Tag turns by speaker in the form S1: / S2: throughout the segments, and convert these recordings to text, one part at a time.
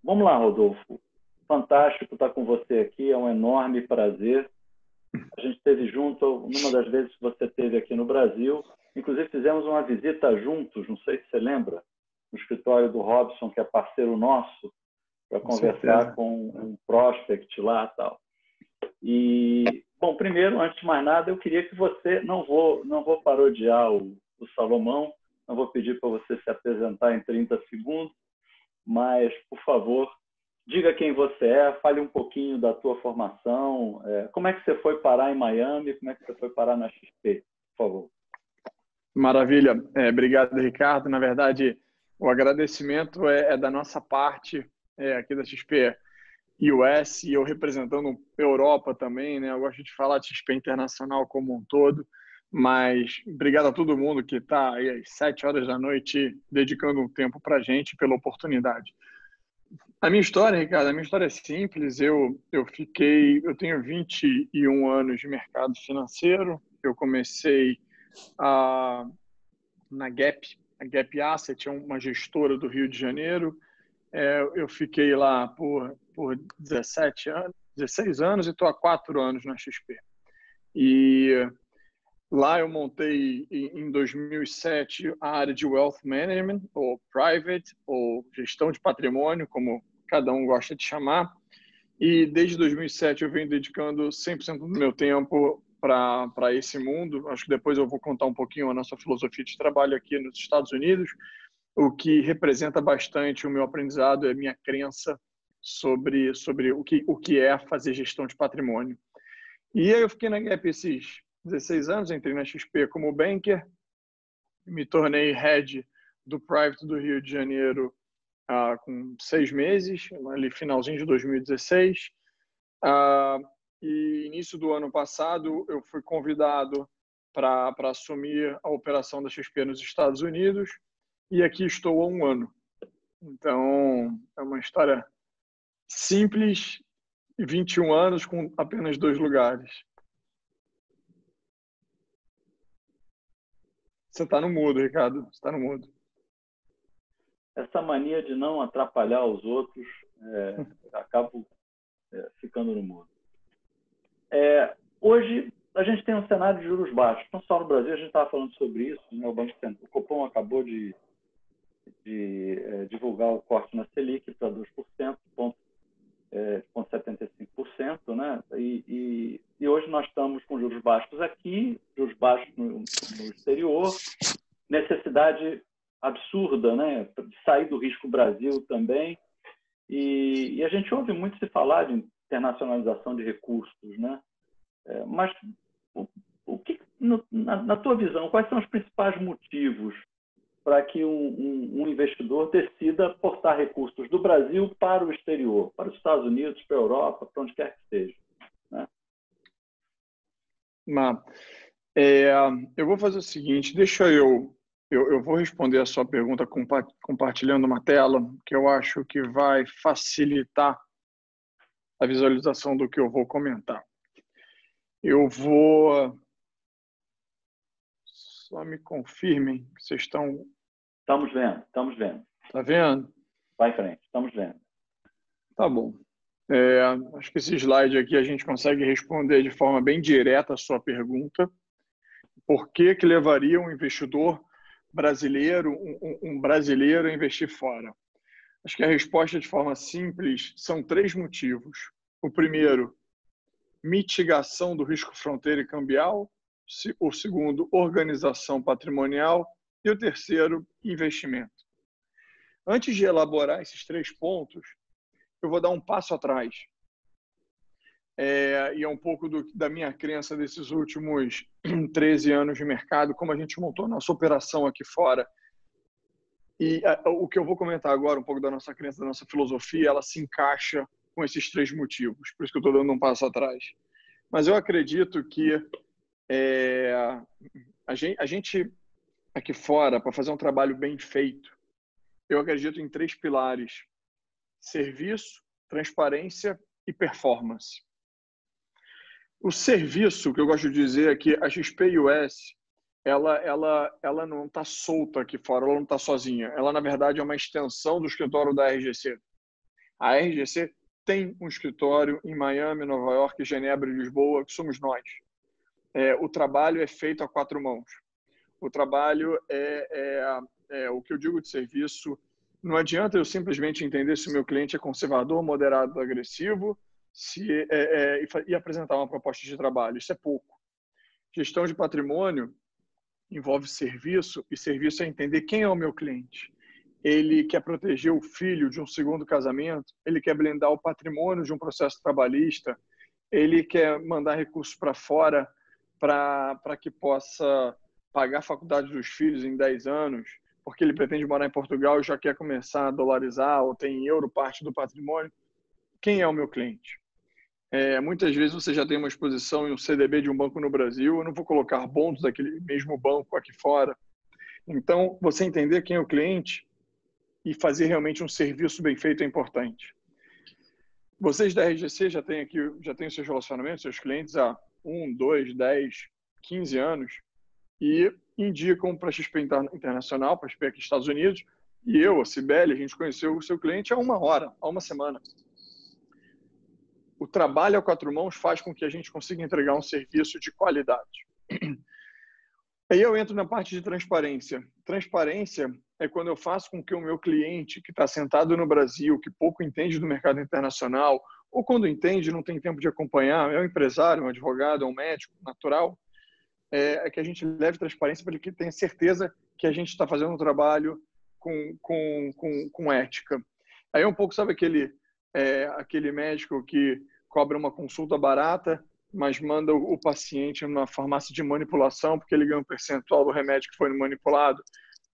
S1: Vamos lá, Rodolfo. Fantástico estar com você aqui, é um enorme prazer. A gente esteve junto numa das vezes que você esteve aqui no Brasil. Inclusive, fizemos uma visita juntos, não sei se você lembra, no escritório do Robson, que é parceiro nosso, para
S2: Com
S1: conversar
S2: certeza.
S1: com um prospect lá e tal. E, bom, primeiro, antes de mais nada, eu queria que você, não vou parodiar o Salomão, não vou pedir para você se apresentar em 30 segundos, mas, por favor, diga quem você é, fale um pouquinho da tua formação, como é que você foi parar em Miami, como é que você foi parar na XP, por favor.
S2: Maravilha. Obrigado, Ricardo. Na verdade, o agradecimento é da nossa parte, aqui da XP US, e eu representando a Europa também, né? Eu gosto de falar de XP Internacional como um todo, mas obrigado a todo mundo que está aí às 7 horas da noite dedicando um tempo para a gente pela oportunidade. A minha história, Ricardo, a minha história é simples. Eu tenho 21 anos de mercado financeiro. Eu comecei a na Gap. A Gap Asset é uma gestora do Rio de Janeiro. Eu fiquei lá por 17 anos, 16 anos e estou há 4 anos na XP. E lá eu montei, em 2007, a área de Wealth Management, ou Private, ou Gestão de Patrimônio, como cada um gosta de chamar. E desde 2007 eu venho dedicando 100% do meu tempo para esse mundo. Acho que depois eu vou contar um pouquinho a nossa filosofia de trabalho aqui nos Estados Unidos. O que representa bastante o meu aprendizado é a minha crença sobre o que é fazer gestão de patrimônio. E aí eu fiquei na Gap esses 16 anos, entrei na XP como banker, me tornei head do Private do Rio de Janeiro com 6 meses, ali finalzinho de 2016. E início do ano passado eu fui convidado para assumir a operação da XP nos Estados Unidos, e aqui estou há um ano. Então, é uma história simples, 21 anos com apenas 2 lugares. Você está no mudo, Ricardo. Você está no mudo.
S1: Essa mania de não atrapalhar os outros, acabo ficando no mudo. Hoje, a gente tem um cenário de juros baixos. Não só no Brasil, a gente estava falando sobre isso, né? O Copom acabou de divulgar o corte na Selic para 2%, 0,75%, né? E hoje nós estamos com juros baixos aqui, juros baixos no exterior, necessidade absurda, né, de sair do risco Brasil também. E a gente ouve muito se falar de internacionalização de recursos, né? Mas o que, na tua visão, quais são os principais motivos para que um investidor decida aportar recursos do Brasil para o exterior, para os Estados Unidos, para a Europa, para onde quer que seja, né?
S2: Eu vou fazer o seguinte, eu vou responder a sua pergunta compartilhando uma tela, que eu acho que vai facilitar a visualização do que eu vou comentar. Eu vou... Só me confirmem que vocês estão...
S1: Estamos vendo.
S2: Tá vendo?
S1: Vai em frente, estamos vendo.
S2: Tá bom. Acho que esse slide aqui a gente consegue responder de forma bem direta a sua pergunta. Por que levaria um investidor brasileiro, um brasileiro a investir fora? Acho que a resposta, de forma simples, são 3 motivos. O primeiro, mitigação do risco fronteira e cambial. O segundo, organização patrimonial. E o terceiro, investimento. Antes de elaborar esses 3 pontos, eu vou dar um passo atrás. E é um pouco da minha crença desses últimos 13 anos de mercado, como a gente montou a nossa operação aqui fora. E o que eu vou comentar agora, um pouco da nossa crença, da nossa filosofia, ela se encaixa com esses 3 motivos. Por isso que eu estou dando um passo atrás. Mas eu acredito que a gente aqui fora, para fazer um trabalho bem feito, eu acredito em 3 pilares: serviço, transparência e performance. O serviço, que eu gosto de dizer, é que a XP US ela não está solta aqui fora, ela não está sozinha. Ela, na verdade, é uma extensão do escritório da RGC. A RGC tem um escritório em Miami, Nova York, Genebra e Lisboa, que somos nós. O trabalho é feito a quatro mãos. O trabalho o que eu digo de serviço. Não adianta eu simplesmente entender se o meu cliente é conservador, moderado, agressivo e apresentar uma proposta de trabalho. Isso é pouco. Gestão de patrimônio envolve serviço, e serviço é entender quem é o meu cliente. Ele quer proteger o filho de um segundo casamento, ele quer blindar o patrimônio de um processo trabalhista, ele quer mandar recursos para fora para que possa pagar a faculdade dos filhos em 10 anos, porque ele pretende morar em Portugal e já quer começar a dolarizar ou tem em euro parte do patrimônio. Quem é o meu cliente? Muitas vezes você já tem uma exposição em um CDB de um banco no Brasil, eu não vou colocar bônus daquele mesmo banco aqui fora. Então, você entender quem é o cliente e fazer realmente um serviço bem feito é importante. Vocês da RGC já têm os seus relacionamentos, seus clientes há 1, 2, 10, 15 anos e indicam para a XP Internacional, para a XP aqui nos Estados Unidos, e eu, a Cibele, a gente conheceu o seu cliente há uma hora, há uma semana. O trabalho a quatro mãos faz com que a gente consiga entregar um serviço de qualidade. Aí eu entro na parte de transparência. Transparência é quando eu faço com que o meu cliente, que está sentado no Brasil, que pouco entende do mercado internacional, ou quando entende, não tem tempo de acompanhar, é um empresário, um advogado, um médico, natural, que a gente leve transparência para ele que tenha certeza que a gente está fazendo um trabalho com ética. Aí é um pouco, sabe, aquele médico que cobra uma consulta barata, mas manda o paciente numa farmácia de manipulação porque ele ganha um percentual do remédio que foi manipulado.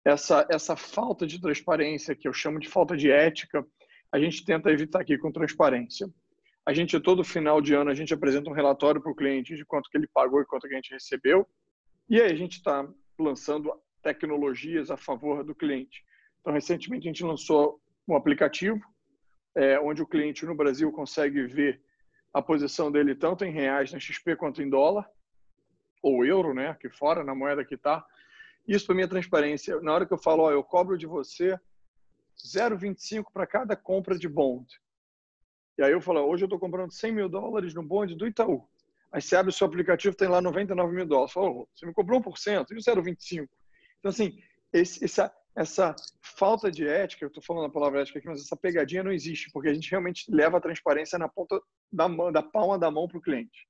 S2: Essa falta de transparência, que eu chamo de falta de ética, a gente tenta evitar aqui com transparência. A gente, todo final de ano, a gente apresenta um relatório para o cliente de quanto que ele pagou e quanto que a gente recebeu. E aí a gente está lançando tecnologias a favor do cliente. Então, recentemente, a gente lançou um aplicativo onde o cliente no Brasil consegue ver a posição dele tanto em reais na XP quanto em dólar, ou euro, né, aqui fora, na moeda que está. Isso para mim é transparência. Na hora que eu falo, eu cobro de você 0,25 para cada compra de bond. E aí eu falo, hoje eu estou comprando $100 mil no bond do Itaú. Aí você abre o seu aplicativo, tem lá $99 mil. Fala, você me cobrou 1%, e o 0,25? Então, assim, essa falta de ética, eu estou falando a palavra ética aqui, mas essa pegadinha não existe, porque a gente realmente leva a transparência na ponta da palma da mão para o cliente.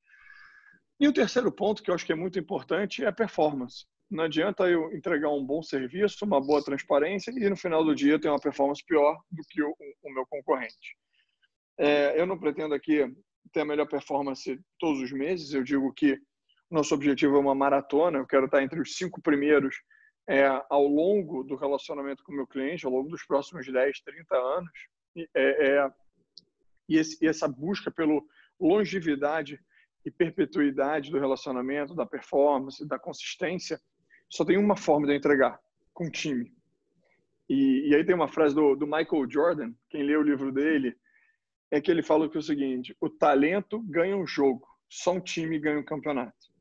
S2: E o terceiro ponto, que eu acho que é muito importante, é a performance. Não adianta eu entregar um bom serviço, uma boa transparência, e no final do dia ter uma performance pior do que o meu concorrente. Eu não pretendo aqui ter a melhor performance todos os meses, eu digo que o nosso objetivo é uma maratona, eu quero estar entre os 5 primeiros ao longo do relacionamento com o meu cliente, ao longo dos próximos 10, 30 anos. E essa busca pela longevidade e perpetuidade do relacionamento, da performance, da consistência, só tem uma forma de entregar, com time. E aí tem uma frase do Michael Jordan, quem lê o livro dele, é que ele fala que é o seguinte, o talento ganha um jogo, só um time ganha um campeonato.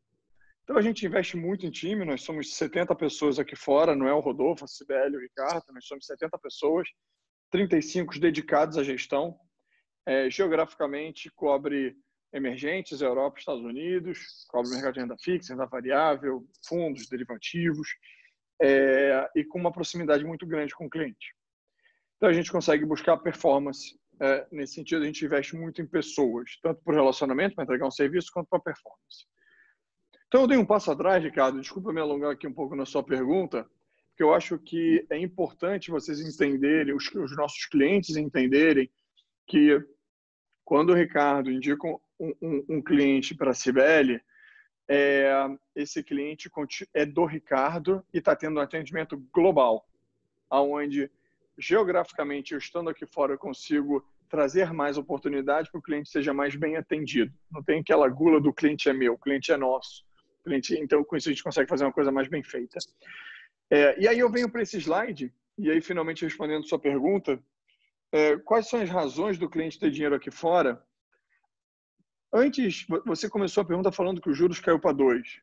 S2: Então a gente investe muito em time, nós somos 70 pessoas aqui fora, não é o Rodolfo, a Cibele, o Ricardo, nós somos 70 pessoas, 35 dedicados à gestão, geograficamente cobre emergentes, Europa, Estados Unidos, cobre o mercado de renda fixa, renda variável, fundos, derivativos, e com uma proximidade muito grande com o cliente. Então a gente consegue buscar performance. Nesse sentido, a gente investe muito em pessoas, tanto para o relacionamento, para entregar um serviço, quanto para a performance. Então, eu dei um passo atrás, Ricardo, desculpa me alongar aqui um pouco na sua pergunta, porque eu acho que é importante vocês entenderem, os nossos clientes entenderem que quando o Ricardo indica um cliente para a Cibele, esse cliente é do Ricardo e está tendo um atendimento global, onde geograficamente, eu estando aqui fora, eu consigo trazer mais oportunidade para o cliente seja mais bem atendido. Não tem aquela gula do cliente é meu, o cliente é nosso. Então, com isso, a gente consegue fazer uma coisa mais bem feita. E aí eu venho para esse slide, e aí, finalmente, respondendo a sua pergunta, quais são as razões do cliente ter dinheiro aqui fora? Antes, você começou a pergunta falando que os juros caiu para 2.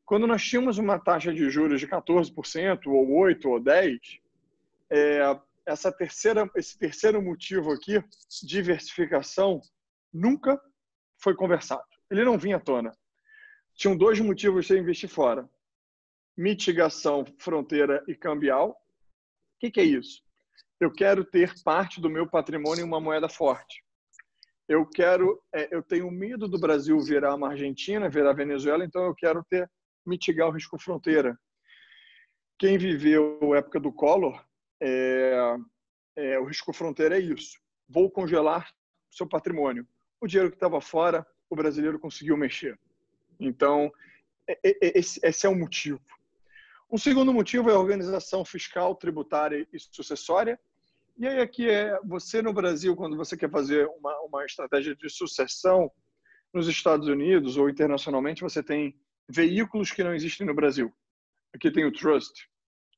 S2: quando nós tínhamos uma taxa de juros de 14%, ou 8%, ou 10%, esse terceiro motivo aqui, diversificação, nunca foi conversado. Ele não vinha à tona. Tinham dois motivos de investir fora. Mitigação, fronteira e cambial. O que é isso? Eu quero ter parte do meu patrimônio em uma moeda forte. Eu tenho medo do Brasil virar uma Argentina, virar Venezuela, então eu quero mitigar o risco fronteira. Quem viveu a época do Collor, o risco fronteira é isso. Vou congelar seu patrimônio. O dinheiro que estava fora, o brasileiro conseguiu mexer. Então, esse é o motivo. Um segundo motivo é a organização fiscal, tributária e sucessória. E aí aqui você no Brasil, quando você quer fazer uma estratégia de sucessão nos Estados Unidos ou internacionalmente, você tem veículos que não existem no Brasil. Aqui tem o trust.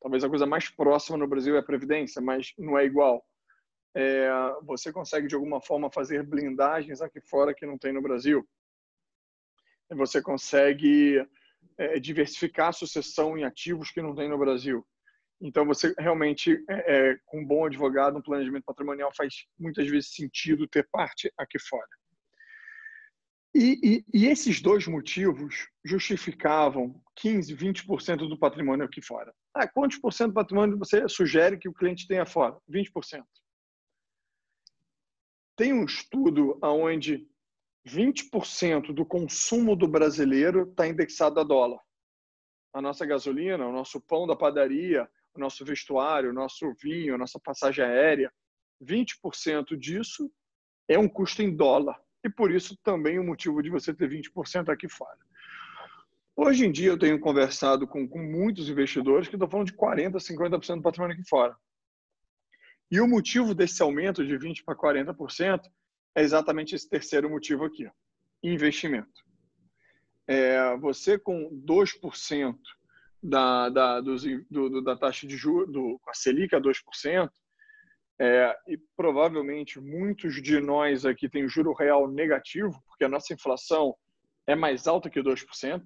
S2: Talvez a coisa mais próxima no Brasil é a previdência, mas não é igual. Você consegue, de alguma forma, fazer blindagens aqui fora que não tem no Brasil. Você consegue diversificar a sucessão em ativos que não tem no Brasil. Então, você realmente, com um bom advogado, um planejamento patrimonial faz muitas vezes sentido ter parte aqui fora. E esses dois motivos justificavam 15%, 20% do patrimônio aqui fora. Quantos por cento do patrimônio você sugere que o cliente tenha fora? 20%. Tem um estudo onde 20% do consumo do brasileiro está indexado a dólar. A nossa gasolina, o nosso pão da padaria, o nosso vestuário, o nosso vinho, a nossa passagem aérea, 20% disso é um custo em dólar. E por isso também o motivo de você ter 20% aqui fora. Hoje em dia eu tenho conversado com muitos investidores que estão falando de 40%, 50% do patrimônio aqui fora. E o motivo desse aumento de 20% para 40% é exatamente esse terceiro motivo aqui, investimento. Você com 2% da taxa de juros, a Selic a 2%, e provavelmente muitos de nós aqui têm juro real negativo, porque a nossa inflação é mais alta que 2%.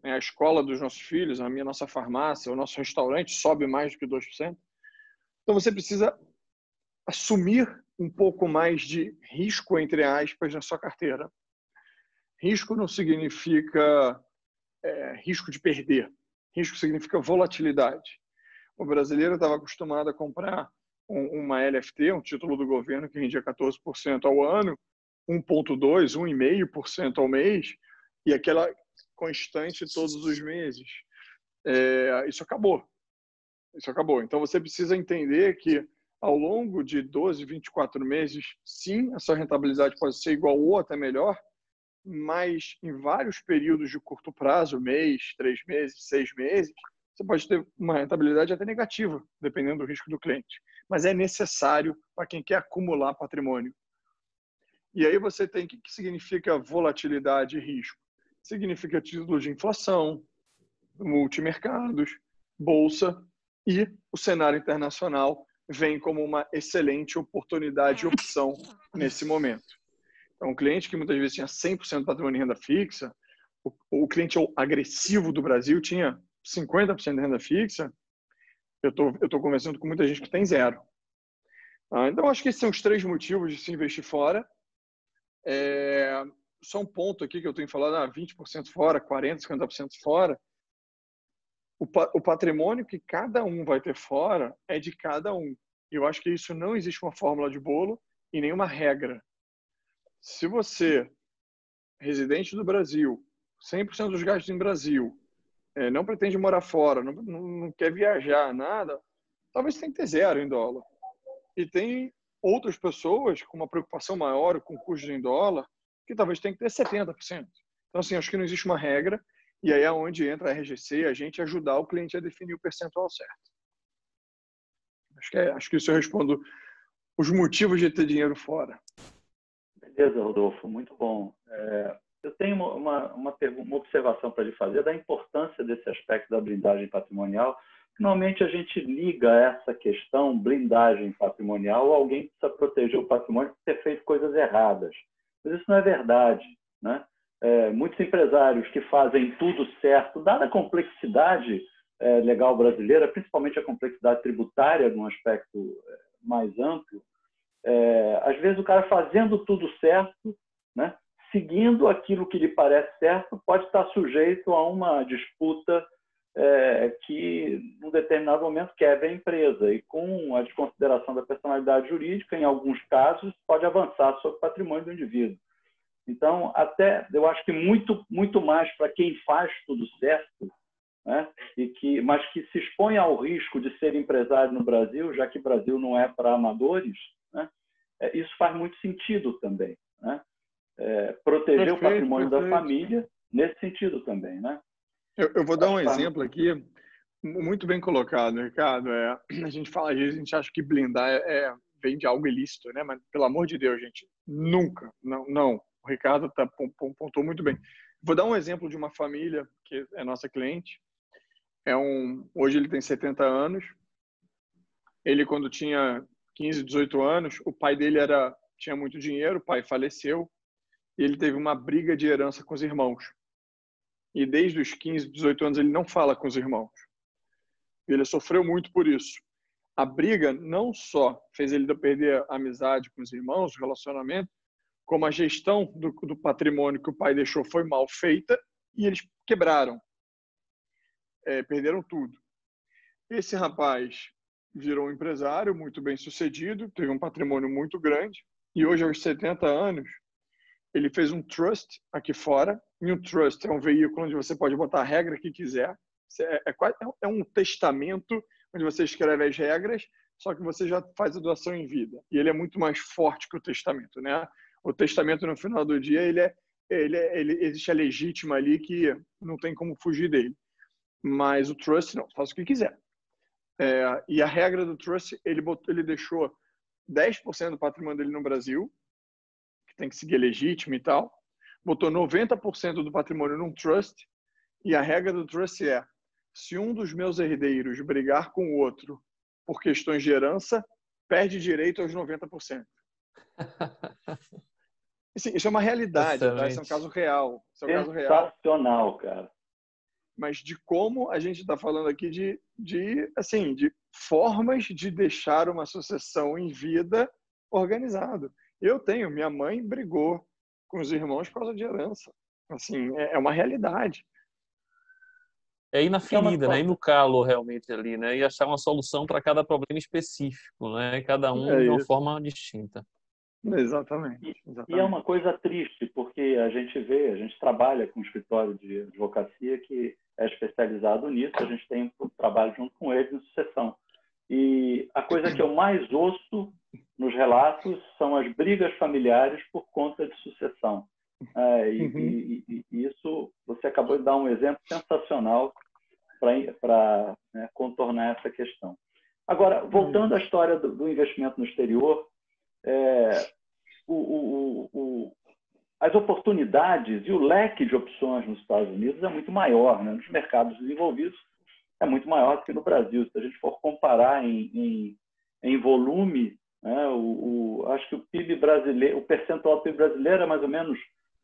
S2: A escola dos nossos filhos, nossa farmácia, o nosso restaurante sobe mais do que 2%. Então você precisa assumir um pouco mais de risco, entre aspas, na sua carteira. Risco não significa risco de perder. Risco significa volatilidade. O brasileiro estava acostumado a comprar uma LFT, um título do governo que rendia 14% ao ano, 1,2%, 1,5% ao mês, e aquela constante todos os meses. Isso acabou. Isso acabou. Então, você precisa entender que, ao longo de 12, 24 meses, sim, a sua rentabilidade pode ser igual ou até melhor, mas em vários períodos de curto prazo, mês, 3 meses, 6 meses, você pode ter uma rentabilidade até negativa, dependendo do risco do cliente. Mas é necessário para quem quer acumular patrimônio. E aí você tem o que significa volatilidade e risco? Significa títulos de inflação, multimercados, bolsa, e o cenário internacional vem como uma excelente oportunidade e opção nesse momento. Então, um cliente que muitas vezes tinha 100% de patrimônio em renda fixa, o cliente agressivo do Brasil tinha 50% de renda fixa, eu estou conversando com muita gente que tem zero. Então, acho que esses são os 3 motivos de se investir fora. Só um ponto aqui que eu tenho falado, 20% fora, 40%, 50% fora. O patrimônio que cada um vai ter fora é de cada um. E eu acho que isso não existe uma fórmula de bolo e nenhuma regra. Se você, residente do Brasil, 100% dos gastos em Brasil, não pretende morar fora, não quer viajar, nada, talvez tenha que ter zero em dólar. E tem outras pessoas com uma preocupação maior com custos em dólar, que talvez tenha que ter 70%. Então, assim, acho que não existe uma regra, e aí é onde entra a RGC e a gente ajudar o cliente a definir o percentual certo. Acho que isso eu respondo os motivos de ter dinheiro fora.
S1: Beleza, Rodolfo, muito bom. Eu tenho uma observação para lhe fazer da importância desse aspecto da blindagem patrimonial. Normalmente a gente liga essa questão, blindagem patrimonial, alguém precisa proteger o patrimônio por ter feito coisas erradas. Mas isso não é verdade, né? muitos empresários que fazem tudo certo, dada a complexidade legal brasileira, principalmente a complexidade tributária, num aspecto mais amplo, às vezes o cara fazendo tudo certo, né, seguindo aquilo que lhe parece certo, pode estar sujeito a uma disputa que, num determinado momento, quebra a empresa. E com a desconsideração da personalidade jurídica, em alguns casos, pode avançar sobre o patrimônio do indivíduo. Então, até eu acho que muito mais para quem faz tudo certo, né, mas que se expõe ao risco de ser empresário no Brasil, já que o Brasil não é para amadores, né, isso faz muito sentido também, né? Proteger o patrimônio da família nesse sentido também, né?
S2: Eu vou dar um exemplo aqui, muito bem colocado, Ricardo. A gente fala, às vezes a gente acha que blindar vem de algo ilícito, né? Mas, pelo amor de Deus, gente, nunca, não. O Ricardo pontuou muito bem. Vou dar um exemplo de uma família que é nossa cliente. Hoje ele tem 70 anos. Ele, quando tinha 15, 18 anos, o pai dele tinha muito dinheiro, o pai faleceu, e ele teve uma briga de herança com os irmãos. E desde os 15, 18 anos ele não fala com os irmãos. Ele sofreu muito por isso. A briga não só fez ele perder a amizade com os irmãos, o relacionamento, como a gestão do patrimônio que o pai deixou foi mal feita e eles quebraram. Perderam tudo. Esse rapaz virou um empresário muito bem sucedido, teve um patrimônio muito grande e hoje, aos 70 anos, ele fez um trust aqui fora. E um trust é um veículo onde você pode botar a regra que quiser. É um testamento onde você escreve as regras, só que você já faz a doação em vida. E ele é muito mais forte que o testamento, né? O testamento, no final do dia, existe a legítima ali que não tem como fugir dele. Mas o trust, não, faz o que quiser. E a regra do trust, ele deixou 10% do patrimônio dele no Brasil, que tem que seguir legítimo e tal, botou 90% do patrimônio num trust, e a regra do trust se um dos meus herdeiros brigar com o outro por questões de herança, perde direito aos 90%. Isso é uma realidade, tá? Isso é um caso real.
S1: Sensacional, cara.
S2: Mas de como a gente está falando aqui de formas de deixar uma sucessão em vida organizada. Minha mãe brigou com os irmãos por causa de herança. Assim, é uma realidade.
S3: Ir na ferida, né? Ir no calo realmente ali, né? E achar uma solução para cada problema específico, né? Cada um de uma forma distinta.
S2: Exatamente.
S1: E é uma coisa triste, porque a gente trabalha com um escritório de advocacia que é especializado nisso, a gente tem um trabalho junto com eles em sucessão. E a coisa que eu mais ouço nos relatos são as brigas familiares por conta de sucessão. E isso, você acabou de dar um exemplo sensacional para contornar essa questão. Agora, voltando à história do investimento no exterior, as oportunidades e o leque de opções nos Estados Unidos é muito maior, né? Nos mercados desenvolvidos é muito maior do que no Brasil. Se a gente for comparar em volume, né, acho que o PIB brasileiro, o percentual do PIB brasileiro é mais ou menos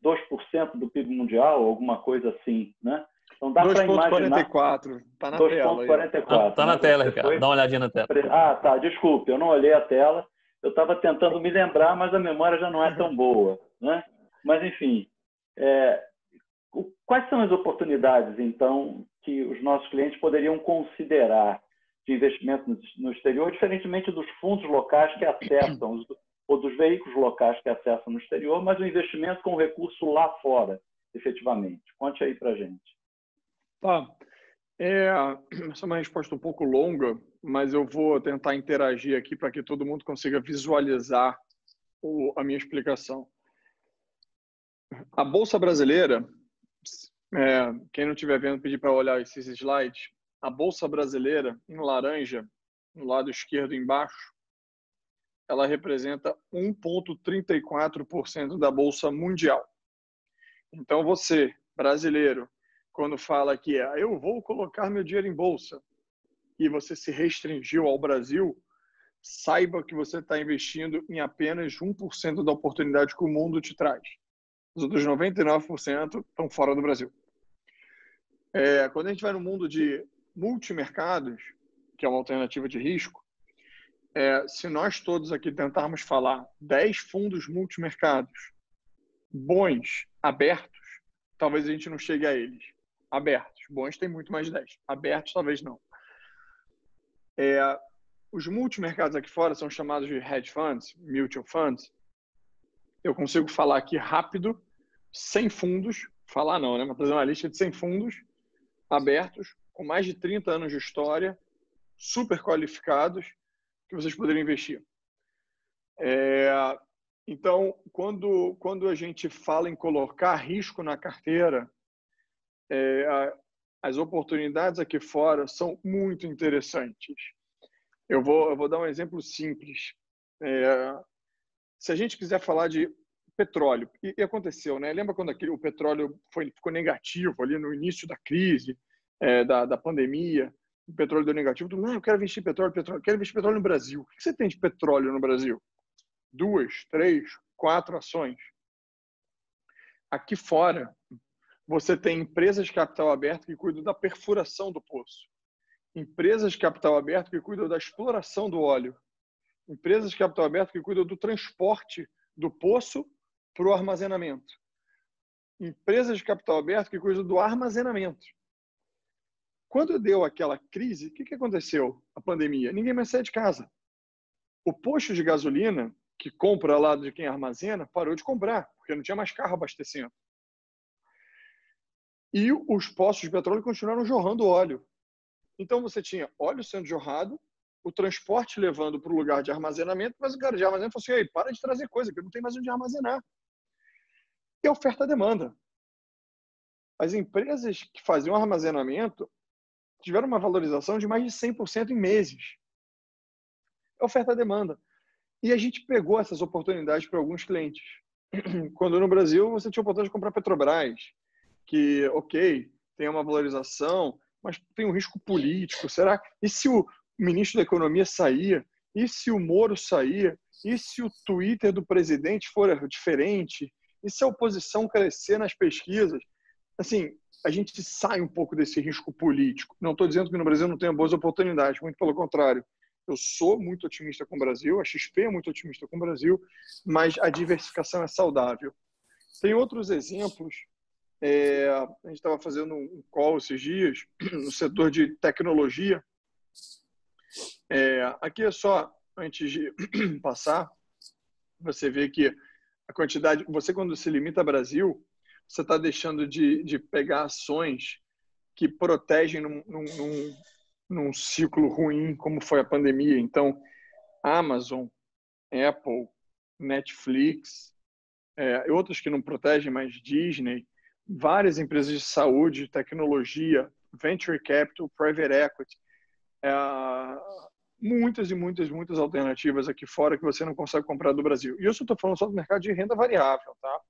S1: 2% do PIB mundial, alguma coisa assim, né? Então dá para imaginar.
S2: 2,44. Está na tela.
S1: 2,44.
S3: Está na tela, Ricardo. Dá uma olhadinha na tela.
S1: Tá. Desculpe, eu não olhei a tela. Eu estava tentando me lembrar, mas a memória já não é tão boa, né? Mas, enfim, quais são as oportunidades, então, que os nossos clientes poderiam considerar de investimento no exterior, diferentemente dos fundos locais que acessam, ou dos veículos locais que acessam no exterior, mas o investimento com recurso lá fora, efetivamente? Conte aí para a gente.
S2: Tá. Essa é uma resposta um pouco longa, mas eu vou tentar interagir aqui para que todo mundo consiga visualizar a minha explicação. A Bolsa Brasileira, quem não estiver vendo, pedir para olhar esses slides. A Bolsa Brasileira, em laranja, no lado esquerdo embaixo, ela representa 1,34% da Bolsa Mundial. Então, você, brasileiro, quando fala que eu vou colocar meu dinheiro em bolsa e você se restringiu ao Brasil, saiba que você está investindo em apenas 1% da oportunidade que o mundo te traz. Os outros 99% estão fora do Brasil. Quando a gente vai no mundo de multimercados, que é uma alternativa de risco, se nós todos aqui tentarmos falar 10 fundos multimercados bons, abertos, talvez a gente não chegue a eles. Abertos. Bons tem muito mais de 10. Abertos, talvez não. Os multimercados aqui fora são chamados de hedge funds, mutual funds. Eu consigo falar aqui rápido, 100 fundos, falar não, né? Mas fazer uma lista de 100 fundos abertos, com mais de 30 anos de história, super qualificados, que vocês poderiam investir. Então, quando a gente fala em colocar risco na carteira, as oportunidades aqui fora são muito interessantes. Eu vou dar um exemplo simples. Se a gente quiser falar de petróleo, e aconteceu, né? Lembra quando o petróleo ficou negativo ali no início da crise, da pandemia? O petróleo deu negativo. Não, eu quero investir em petróleo, quero investir em petróleo no Brasil. O que você tem de petróleo no Brasil? 2, 3, 4 ações. Aqui fora, você tem empresas de capital aberto que cuidam da perfuração do poço. Empresas de capital aberto que cuidam da exploração do óleo. Empresas de capital aberto que cuidam do transporte do poço para o armazenamento. Empresas de capital aberto que cuidam do armazenamento. Quando deu aquela crise, o que aconteceu? A pandemia. Ninguém mais sai de casa. O posto de gasolina, que compra lá de quem armazena, parou de comprar, porque não tinha mais carro abastecendo. E os poços de petróleo continuaram jorrando óleo. Então você tinha óleo sendo jorrado, o transporte levando para o lugar de armazenamento, mas o cara de armazenamento falou assim: ei, para de trazer coisa, que eu não tenho mais onde armazenar. E a oferta-demanda. As empresas que faziam armazenamento tiveram uma valorização de mais de 100% em meses. É oferta-demanda. E a gente pegou essas oportunidades para alguns clientes. Quando no Brasil você tinha a oportunidade de comprar Petrobras, que, ok, tem uma valorização, mas tem um risco político. Será? E se o ministro da Economia sair? E se o Moro sair? E se o Twitter do presidente for diferente? E se a oposição crescer nas pesquisas? Assim, a gente sai um pouco desse risco político. Não estou dizendo que no Brasil não tenha boas oportunidades, muito pelo contrário. Eu sou muito otimista com o Brasil, a XP é muito otimista com o Brasil, mas a diversificação é saudável. Tem outros exemplos. A gente estava fazendo um call esses dias no setor de tecnologia. Aqui é só, antes de passar, você vê que a quantidade... Você, quando se limita ao Brasil, você está deixando de pegar ações que protegem num ciclo ruim, como foi a pandemia. Então, Amazon, Apple, Netflix, outras que não protegem, mas Disney, várias empresas de saúde, tecnologia, venture capital, private equity, muitas e muitas alternativas aqui fora que você não consegue comprar do Brasil. E eu só estou falando só do mercado de renda variável, tá?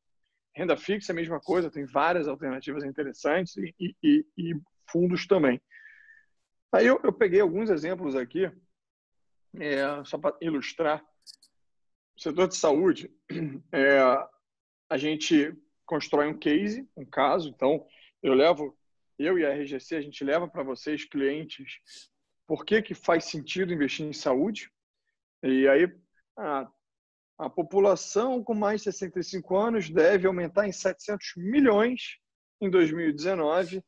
S2: Renda fixa é a mesma coisa, tem várias alternativas interessantes e fundos também. Aí eu peguei alguns exemplos aqui, só para ilustrar. O setor de saúde, a gente constrói um case, um caso. Então, eu e a RGC, a gente leva para vocês, clientes, por que faz sentido investir em saúde. E aí, a população com mais de 65 anos deve aumentar em 700 milhões em 2019,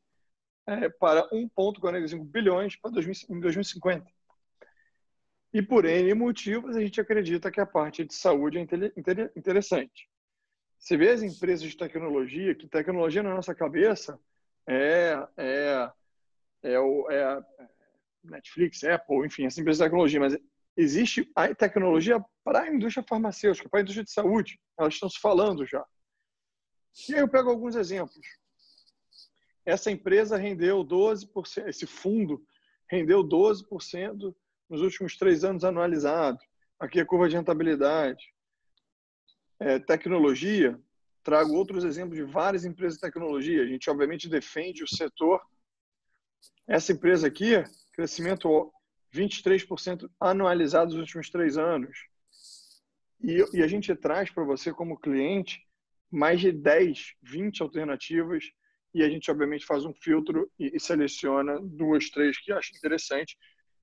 S2: para 1,45 bilhões em 2050. E por N motivos, a gente acredita que a parte de saúde é interessante. Você vê as empresas de tecnologia, que tecnologia na nossa cabeça Netflix, Apple, enfim, as empresas de tecnologia, mas existe a tecnologia para a indústria farmacêutica, para a indústria de saúde. Elas estão se falando já. E aí eu pego alguns exemplos. Essa empresa rendeu 12%, esse fundo rendeu 12% nos últimos 3 anos anualizado. Aqui a curva de rentabilidade. Tecnologia, trago outros exemplos de várias empresas de tecnologia. A gente, obviamente, defende o setor. Essa empresa aqui, crescimento 23% anualizado nos últimos 3 anos. E a gente traz para você, como cliente, mais de 10, 20 alternativas e a gente, obviamente, faz um filtro e seleciona 2, 3 que acha interessante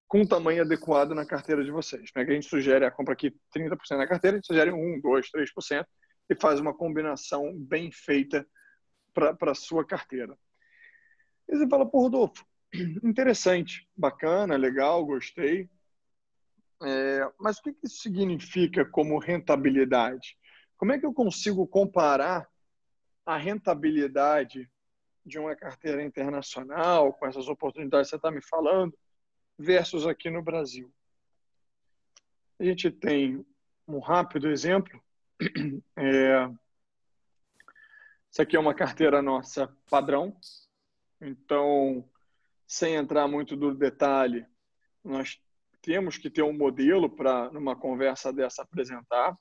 S2: com o tamanho adequado na carteira de vocês. Não é que a gente sugere a compra aqui 30% na carteira, a gente sugere 1, 2, 3% e faz uma combinação bem feita para a sua carteira. E você fala, pô, Rodolfo, interessante, bacana, legal, gostei. Mas o que isso significa como rentabilidade? Como é que eu consigo comparar a rentabilidade de uma carteira internacional, com essas oportunidades que você está me falando, versus aqui no Brasil? A gente tem um rápido exemplo. Essa aqui é uma carteira nossa padrão. Então, sem entrar muito no detalhe, nós temos que ter um modelo para, numa conversa dessa, apresentar.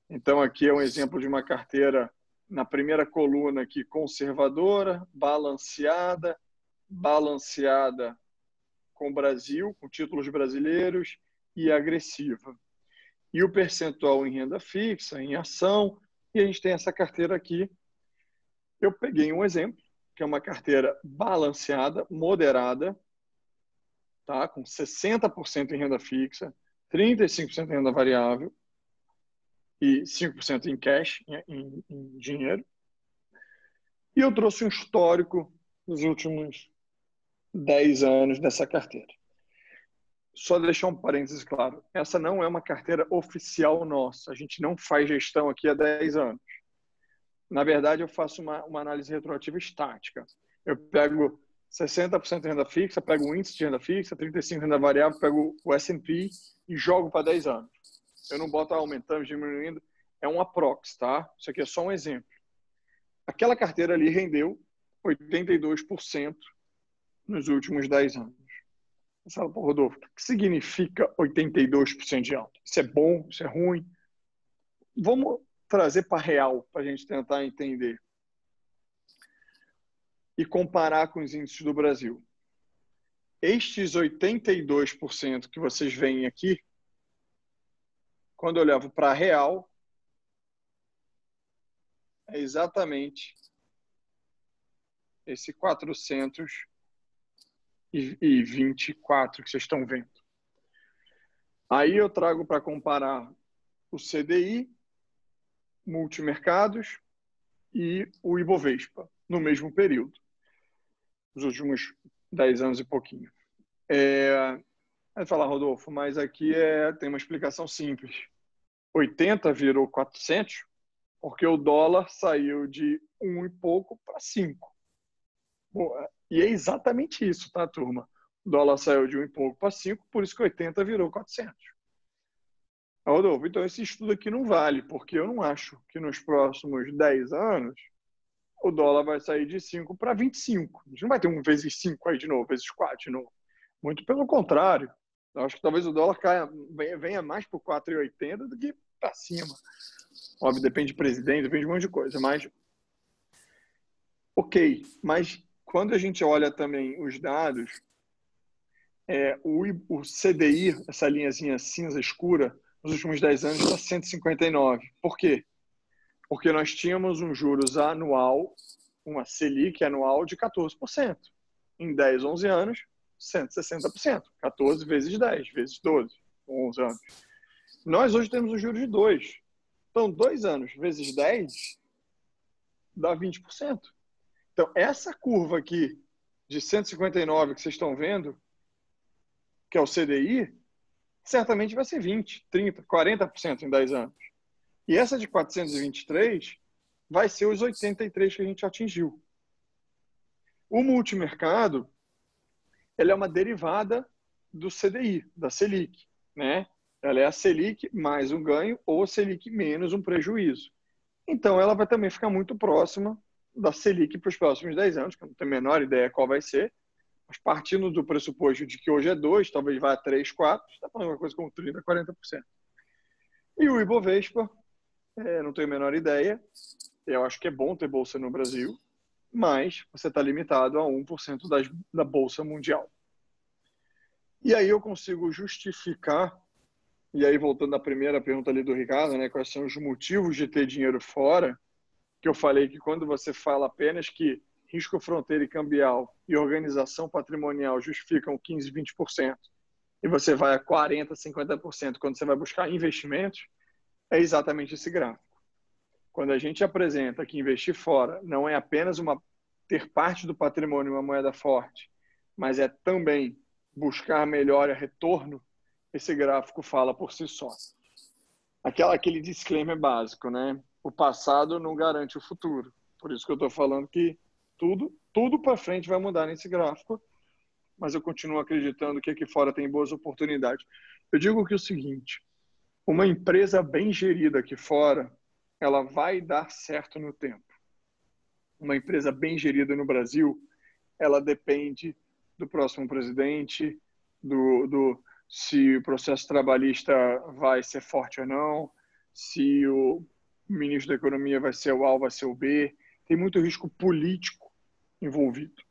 S2: Então, aqui é um exemplo de uma carteira, na primeira coluna aqui, conservadora, balanceada com o Brasil, com títulos brasileiros, e agressiva. E o percentual em renda fixa, em ação, e a gente tem essa carteira aqui. Eu peguei um exemplo, que é uma carteira balanceada, moderada, tá? Com 60% em renda fixa, 35% em renda variável e 5% em cash, em dinheiro. E eu trouxe um histórico dos últimos 10 anos dessa carteira. Só deixar um parênteses claro, essa não é uma carteira oficial nossa, a gente não faz gestão aqui há 10 anos. Na verdade, eu faço uma análise retroativa estática. Eu pego 60% de renda fixa, pego o índice de renda fixa, 35% de renda variável, pego o S&P e jogo para 10 anos. Eu não boto aumentando, diminuindo, é um aprox, tá? Isso aqui é só um exemplo. Aquela carteira ali rendeu 82% nos últimos 10 anos. Você fala, pô, Rodolfo, o que significa 82% de alta? Isso é bom? Isso é ruim? Vamos trazer para real, para a gente tentar entender e comparar com os índices do Brasil. Estes 82% que vocês veem aqui, quando eu levo para real, é exatamente esse 424 que vocês estão vendo. Aí eu trago para comparar o CDI, multimercados e o Ibovespa no mesmo período, os últimos 10 anos e pouquinho. Vai falar, Rodolfo, mas aqui tem uma explicação simples. 80 virou 400 porque o dólar saiu de 1 e pouco para 5. E é exatamente isso, tá, turma? O dólar saiu de 1 e pouco para 5, por isso que 80 virou 400. Rodolfo, então esse estudo aqui não vale, porque eu não acho que nos próximos 10 anos o dólar vai sair de 5 para 25. A gente não vai ter 1 vezes 5 aí de novo, vezes 4 de novo. Muito pelo contrário. Eu acho que talvez o dólar venha mais para 4,80 do que para cima. Óbvio, depende de presidente, depende de um monte de coisa. Mas, ok. Mas quando a gente olha também os dados, o CDI, essa linhazinha cinza escura, nos últimos 10 anos está 159. Por quê? Porque nós tínhamos um juros anual, uma Selic anual de 14%. Em 10, 11 anos, 160%. 14 vezes 10, vezes 12, 11 anos. Nós hoje temos um juros de 2. Então, 2 anos vezes 10 dá 20%. Então, essa curva aqui de 159 que vocês estão vendo, que é o CDI, certamente vai ser 20, 30, 40% em 10 anos. E essa de 423 vai ser os 83 que a gente atingiu. O multimercado, ele é uma derivada do CDI, da Selic, né? Ela é a Selic mais um ganho ou a Selic menos um prejuízo. Então, ela vai também ficar muito próxima da Selic para os próximos 10 anos, que eu não tenho a menor ideia qual vai ser, mas partindo do pressuposto de que hoje é 2, talvez vá a 3, 4, está falando uma coisa como 30%, 40%. E o Ibovespa, não tenho a menor ideia, eu acho que é bom ter bolsa no Brasil, mas você está limitado a 1% da bolsa mundial. E aí eu consigo justificar, e aí voltando à primeira pergunta ali do Ricardo, né, quais são os motivos de ter dinheiro fora, que eu falei que quando você fala apenas que risco fronteira e cambial e organização patrimonial justificam 15%, 20%, e você vai a 40%, 50% quando você vai buscar investimentos, é exatamente esse gráfico. Quando a gente apresenta que investir fora não é apenas ter parte do patrimônio uma moeda forte, mas é também buscar melhor retorno, esse gráfico fala por si só. Aquele disclaimer básico, né? O passado não garante o futuro. Por isso que eu estou falando que tudo para frente vai mudar nesse gráfico, mas eu continuo acreditando que aqui fora tem boas oportunidades. Eu digo que é o seguinte, uma empresa bem gerida aqui fora, ela vai dar certo no tempo. Uma empresa bem gerida no Brasil, ela depende do próximo presidente, se o processo trabalhista vai ser forte ou não, se o ministro da Economia vai ser o A ou vai ser o B. Tem muito risco político envolvido.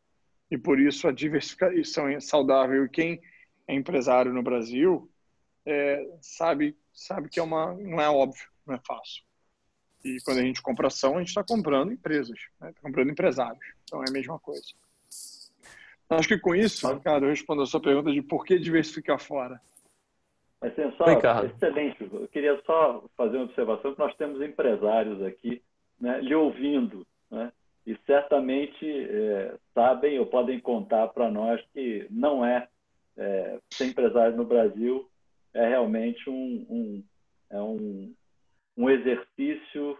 S2: E por isso a diversificação é saudável. E quem é empresário no Brasil sabe que não é óbvio, não é fácil. E quando a gente compra ação, a gente está comprando empresas, né? Está comprando empresários. Então é a mesma coisa. Acho que com isso, Ricardo, eu respondo a sua pergunta de por que diversificar fora.
S1: Mas, só, excelente. Eu queria só fazer uma observação que nós temos empresários aqui, né, lhe ouvindo, né, e certamente sabem ou podem contar para nós que não ser empresário no Brasil é realmente um exercício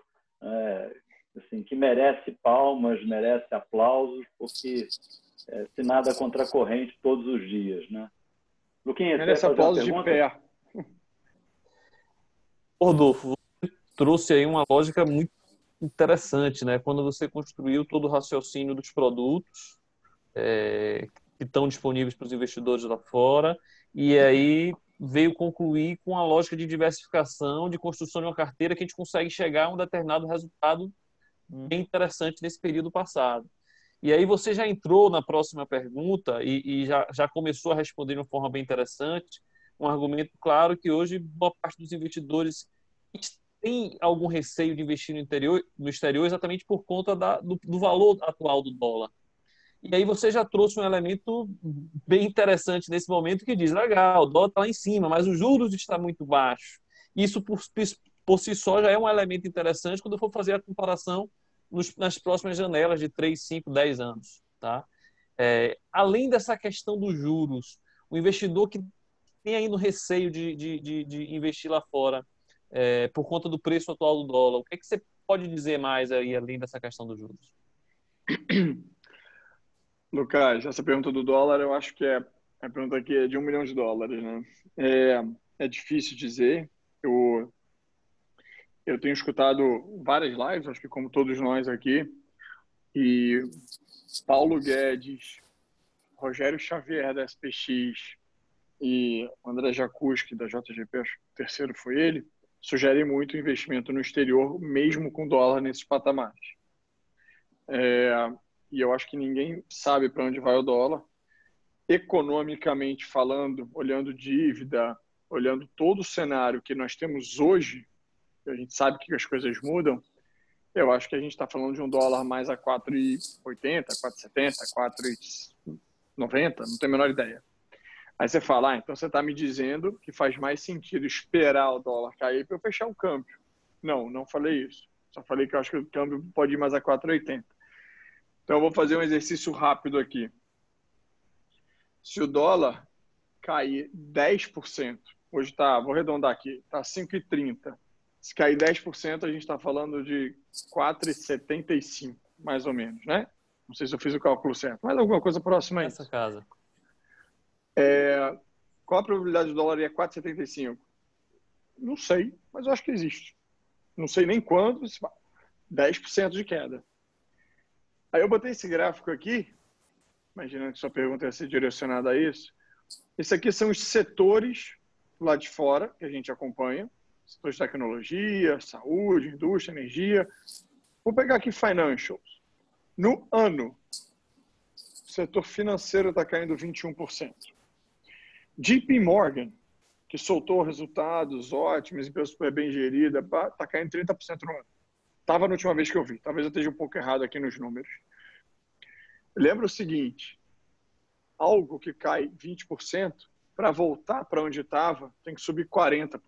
S1: assim, que merece palmas, merece aplausos, porque se nada contra a corrente todos os dias, né? Luquinha,
S2: merece aplausos de pé.
S3: Rodolfo, você trouxe aí uma lógica muito interessante, né? Quando você construiu todo o raciocínio dos produtos que estão disponíveis para os investidores lá fora, e aí veio concluir com a lógica de diversificação, de construção de uma carteira que a gente consegue chegar a um determinado resultado bem interessante nesse período passado. E aí você já entrou na próxima pergunta e já começou a responder de uma forma bem interessante, um argumento claro que hoje boa parte dos investidores tem algum receio de investir no exterior exatamente por conta do valor atual do dólar. E aí você já trouxe um elemento bem interessante nesse momento que diz, legal, o dólar está lá em cima, mas os juros estão muito baixos. Isso por si só já é um elemento interessante quando eu for fazer a comparação nas próximas janelas de 3, 5, 10 anos. Tá? Além dessa questão dos juros, o investidor que tem ainda o receio de investir lá fora por conta do preço atual do dólar, o que você pode dizer mais aí além dessa questão dos juros?
S2: Lucas, essa pergunta do dólar, eu acho que a pergunta aqui é de $1 milhão, né? É difícil dizer. Eu tenho escutado várias lives, acho que como todos nós aqui, e Paulo Guedes, Rogério Xavier da SPX e André Jacuski da JGP, acho que o terceiro foi ele, sugerem muito investimento no exterior, mesmo com dólar nesses patamares. E eu acho que ninguém sabe para onde vai o dólar. Economicamente falando, olhando dívida, olhando todo o cenário que nós temos hoje, a gente sabe que as coisas mudam, eu acho que a gente está falando de um dólar mais a 4,80, 4,70, 4,90, não tenho a menor ideia. Aí você fala, então você está me dizendo que faz mais sentido esperar o dólar cair para eu fechar o câmbio. Não falei isso. Só falei que eu acho que o câmbio pode ir mais a 4,80. Então eu vou fazer um exercício rápido aqui. Se o dólar cair 10%, hoje vou arredondar aqui, está 5,30. Se cair 10%, a gente está falando de 4,75, mais ou menos, né? Não sei se eu fiz o cálculo certo, mas alguma coisa próxima a isso.
S3: Essa casa.
S2: Qual a probabilidade do dólar ir a 4,75? Não sei, mas eu acho que existe. Não sei nem quando, 10% de queda. Aí eu botei esse gráfico aqui, imaginando que sua pergunta ia ser direcionada a isso. Esse aqui são os setores lá de fora que a gente acompanha. Setores de tecnologia, saúde, indústria, energia. Vou pegar aqui financials. No ano, o setor financeiro está caindo 21%. JP Morgan, que soltou resultados ótimos, empresa super bem gerida, está caindo 30% no ano. Estava na última vez que eu vi. Talvez eu esteja um pouco errado aqui nos números. Lembra o seguinte, algo que cai 20%, para voltar para onde estava, tem que subir 40%.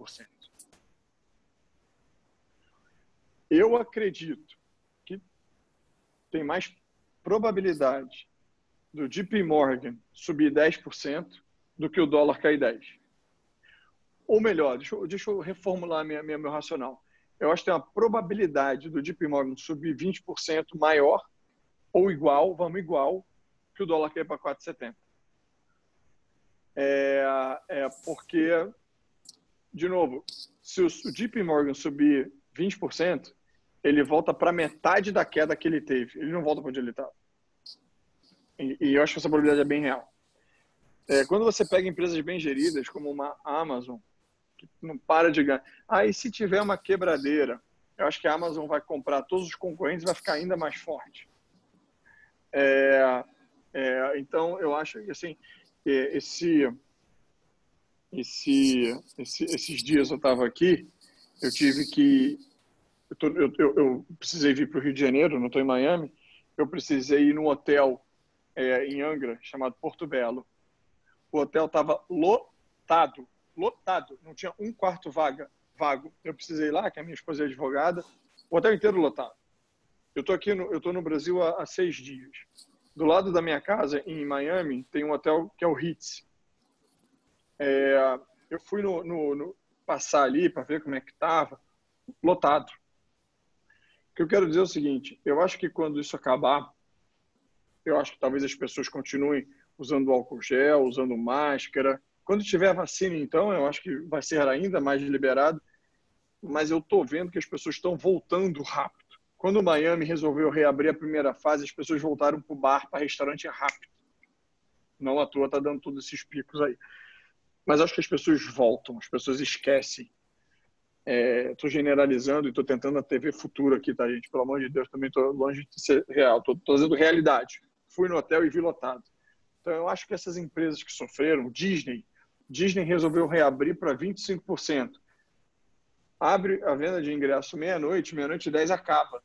S2: Eu acredito que tem mais probabilidade do JP Morgan subir 10% do que o dólar cair 10%. Ou melhor, deixa eu reformular meu racional. Eu acho que tem uma probabilidade do JP Morgan subir 20% maior ou igual, vamos igual, que o dólar cair para 4,70. Porque, de novo, se o JP Morgan subir 20%, ele volta para metade da queda que ele teve. Ele não volta para onde ele estava. E eu acho que essa probabilidade é bem real. Quando você pega empresas bem geridas, como uma Amazon, que não para de ganhar. E se tiver uma quebradeira, eu acho que a Amazon vai comprar todos os concorrentes e vai ficar ainda mais forte. Então, eu acho que assim, esses dias eu estava aqui, eu tive que... Eu precisei vir para o Rio de Janeiro, não estou em Miami, eu precisei ir num hotel em Angra, chamado Porto Belo. O hotel estava lotado, não tinha um quarto vago. Eu precisei ir lá, que a minha esposa é advogada, o hotel inteiro lotado. Eu estou no Brasil há 6 dias. Do lado da minha casa, em Miami, tem um hotel que é o Ritz. Eu fui passar ali para ver como é que estava, lotado. O que eu quero dizer é o seguinte, eu acho que quando isso acabar, eu acho que talvez as pessoas continuem usando álcool gel, usando máscara. Quando tiver a vacina, então, eu acho que vai ser ainda mais liberado, mas eu estou vendo que as pessoas estão voltando rápido. Quando o Miami resolveu reabrir a primeira fase, as pessoas voltaram para o bar, para restaurante rápido. Não à toa está dando todos esses picos aí. Mas acho que as pessoas voltam, as pessoas esquecem. Estou generalizando e estou tentando a TV futuro aqui, tá, gente? Pelo amor de Deus, também estou longe de ser real. Estou fazendo realidade. Fui no hotel e vi lotado. Então, eu acho que essas empresas que sofreram, Disney resolveu reabrir para 25%. Abre a venda de ingresso meia-noite e 10 acaba.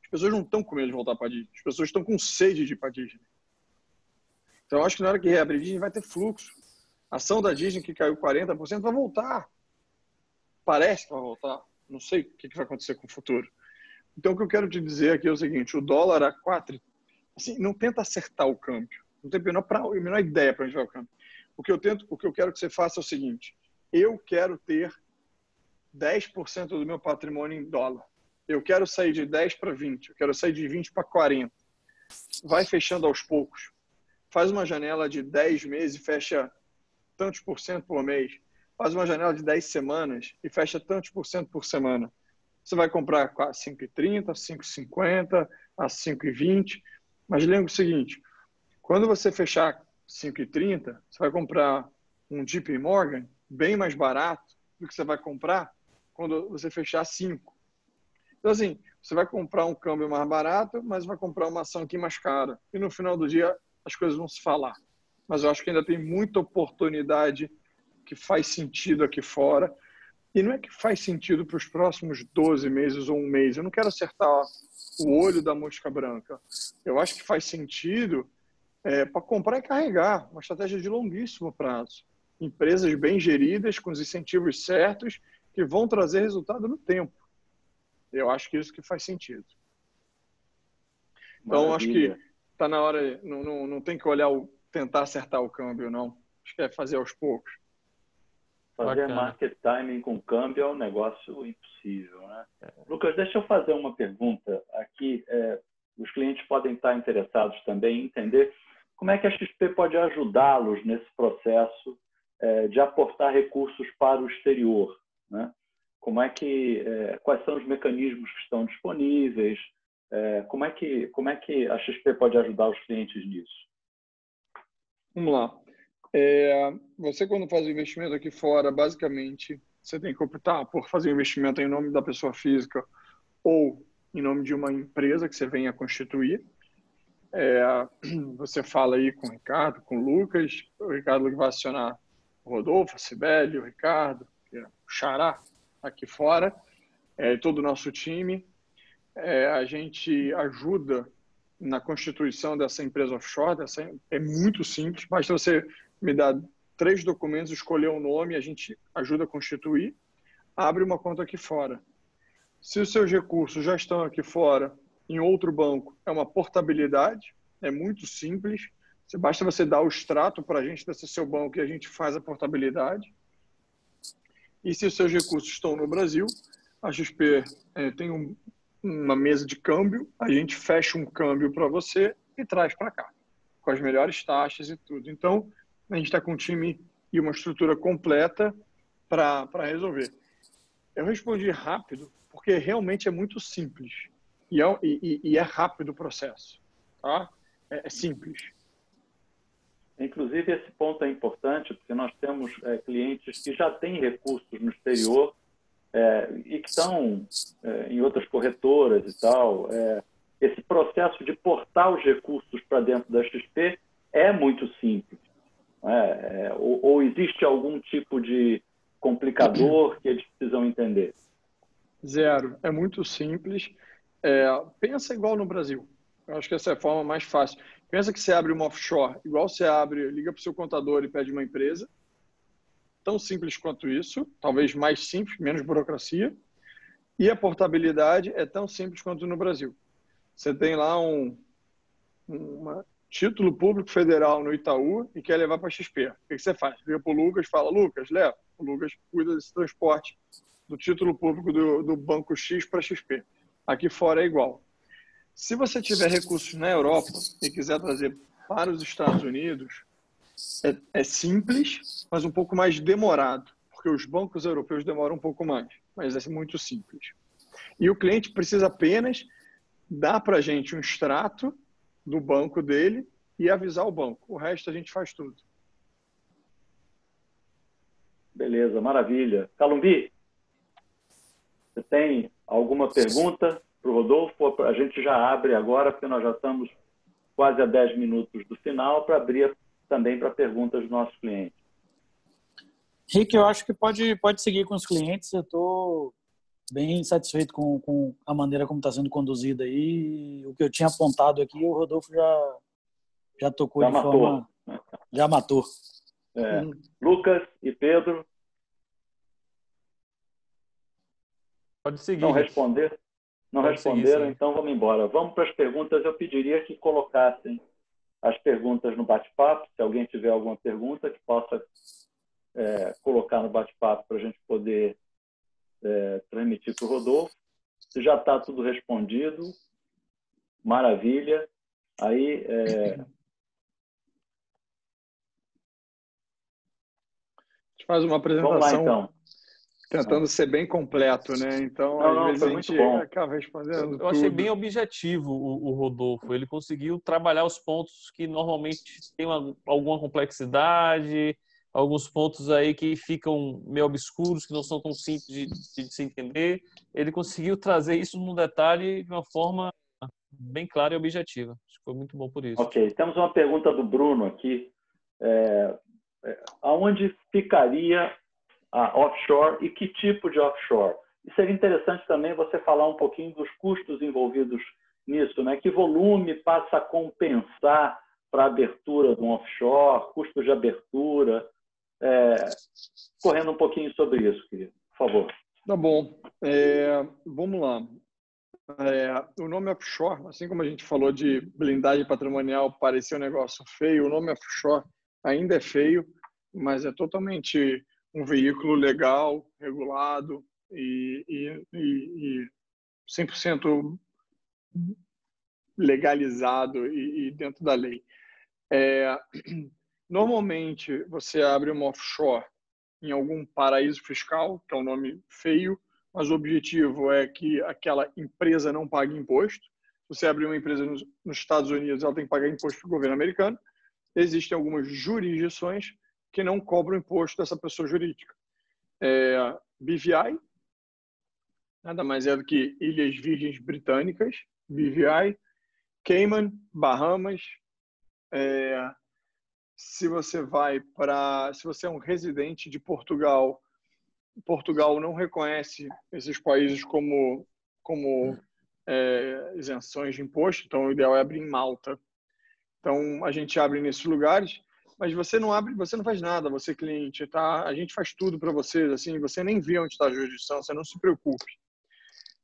S2: As pessoas não estão com medo de voltar para Disney. As pessoas estão com sede de ir para Disney. Então, eu acho que na hora que reabrir Disney vai ter fluxo. A ação da Disney, que caiu 40%, vai voltar. Parece que vai voltar. Não sei o que vai acontecer com o futuro. Então, o que eu quero te dizer aqui é o seguinte, o dólar a 4, assim, não tenta acertar o câmbio. Não tem a menor ideia para onde vai o câmbio. O que eu quero que você faça é o seguinte, eu quero ter 10% do meu patrimônio em dólar. Eu quero sair de 10 para 20, eu quero sair de 20 para 40. Vai fechando aos poucos. Faz uma janela de 10 meses e fecha tantos por cento por mês. Faz uma janela de 10 semanas e fecha tantos por cento por semana. Você vai comprar a 5,30, a 5,50, a 5,20. Mas lembre o seguinte, quando você fechar 5,30, você vai comprar um JP Morgan bem mais barato do que você vai comprar quando você fechar 5. Então, assim, você vai comprar um câmbio mais barato, mas vai comprar uma ação aqui mais cara. E no final do dia, as coisas vão se falar. Mas eu acho que ainda tem muita oportunidade que faz sentido aqui fora. E não é que faz sentido para os próximos 12 meses ou um mês. Eu não quero acertar o olho da mosca branca. Eu acho que faz sentido para comprar e carregar. Uma estratégia de longuíssimo prazo. Empresas bem geridas, com os incentivos certos, que vão trazer resultado no tempo. Eu acho que isso que faz sentido. Então, acho que está na hora, não tem que tentar acertar o câmbio, não. Acho que é fazer aos poucos.
S1: Fazer
S3: Bacana.
S1: market timing com câmbio é um negócio impossível, né? Lucas, deixa eu fazer uma pergunta aqui. Os clientes podem estar interessados também em entender como é que a XP pode ajudá-los nesse processo de aportar recursos para o exterior, né? Quais são os mecanismos que estão disponíveis? Como é que a XP pode ajudar os clientes nisso?
S2: Vamos lá. Você, quando faz o investimento aqui fora, basicamente, você tem que optar por fazer o investimento em nome da pessoa física ou em nome de uma empresa que você venha constituir. Você fala aí com o Ricardo, com o Lucas, o Ricardo vai acionar o Rodolfo, a Cibele, o Ricardo, o Xará aqui fora, todo o nosso time. a gente ajuda na constituição dessa empresa offshore. É muito simples, basta você me dar 3 documentos, escolher um nome, a gente ajuda a constituir, abre uma conta aqui fora. Se os seus recursos já estão aqui fora, em outro banco, é uma portabilidade, é muito simples. Basta você dar o extrato para a gente desse seu banco e a gente faz a portabilidade. E se os seus recursos estão no Brasil, a XP tem uma mesa de câmbio, a gente fecha um câmbio para você e traz para cá, com as melhores taxas e tudo. Então, a gente está com um time e uma estrutura completa para resolver. Eu respondi rápido, porque realmente é muito simples. E é rápido o processo. Tá? É simples.
S1: Inclusive, esse ponto é importante, porque nós temos clientes que já têm recursos no exterior e que estão em outras corretoras e tal. Esse processo de portar os recursos para dentro da XP é muito simples. Ou existe algum tipo de complicador que eles precisam entender?
S2: Zero. É muito simples. Pensa igual no Brasil. Eu acho que essa é a forma mais fácil. Pensa que você abre uma offshore, igual você liga para o seu contador e pede uma empresa. Tão simples quanto isso, talvez mais simples, menos burocracia. E a portabilidade é tão simples quanto no Brasil. Você tem lá um título público federal no Itaú e quer levar para a XP. O que você faz? Liga para o Lucas e fala, Lucas, leva. O Lucas cuida desse transporte do título público do Banco X para a XP. Aqui fora é igual. Se você tiver recursos na Europa e quiser trazer para os Estados Unidos, é simples, mas um pouco mais demorado, porque os bancos europeus demoram um pouco mais, mas é muito simples. E o cliente precisa apenas dar para a gente um extrato do banco dele e avisar o banco. O resto a gente faz tudo.
S1: Beleza, maravilha. Calumbi, você tem alguma pergunta para o Rodolfo? A gente já abre agora, porque nós já estamos quase a 10 minutos do final, para abrir também para perguntas dos nossos clientes.
S4: Rick, eu acho que pode seguir com os clientes. Eu estou bem satisfeito com a maneira como está sendo conduzida aí. O que eu tinha apontado aqui, o Rodolfo já tocou de forma... Já matou.
S1: Lucas e Pedro?
S3: Pode seguir.
S1: Não responder? Não responderam, então vamos embora. Vamos para as perguntas. Eu pediria que colocassem as perguntas no bate-papo. Se alguém tiver alguma pergunta, que possa colocar no bate-papo para a gente poder transmitir para o Rodolfo. Se já está tudo respondido, maravilha. Aí...
S2: A gente faz uma apresentação...
S1: Vamos lá, então.
S2: Tentando ser bem completo, né? Então, às vezes a gente acaba respondendo tudo.
S3: Eu achei bem objetivo o Rodolfo. Ele conseguiu trabalhar os pontos que normalmente tem alguma complexidade, alguns pontos aí que ficam meio obscuros, que não são tão simples de se entender. Ele conseguiu trazer isso no detalhe de uma forma bem clara e objetiva. Acho que foi muito bom por isso.
S1: Ok. Temos uma pergunta do Bruno aqui. Aonde ficaria a offshore e que tipo de offshore? E seria interessante também você falar um pouquinho dos custos envolvidos nisso, né? Que volume passa a compensar para a abertura de um offshore, custos de abertura, correndo um pouquinho sobre isso, querido, por favor.
S2: Tá bom. Vamos lá. O nome offshore, assim como a gente falou de blindagem patrimonial, parecia um negócio feio, o nome offshore ainda é feio, mas é totalmente um veículo legal, regulado e 100% legalizado e dentro da lei. Normalmente, você abre uma offshore em algum paraíso fiscal, que é um nome feio, mas o objetivo é que aquela empresa não pague imposto. Se você abrir uma empresa nos Estados Unidos, ela tem que pagar imposto para o governo americano. Existem algumas jurisdições que não cobram imposto dessa pessoa jurídica. BVI, nada mais é do que Ilhas Virgens Britânicas, BVI, Cayman, Bahamas. Se você é um residente de Portugal não reconhece esses países como isenções de imposto, então o ideal é abrir em Malta. Então, a gente abre nesses lugares, mas você não abre, você não faz nada, você cliente, tá? A gente faz tudo para vocês, assim, você nem vê onde está a jurisdição, você não se preocupe.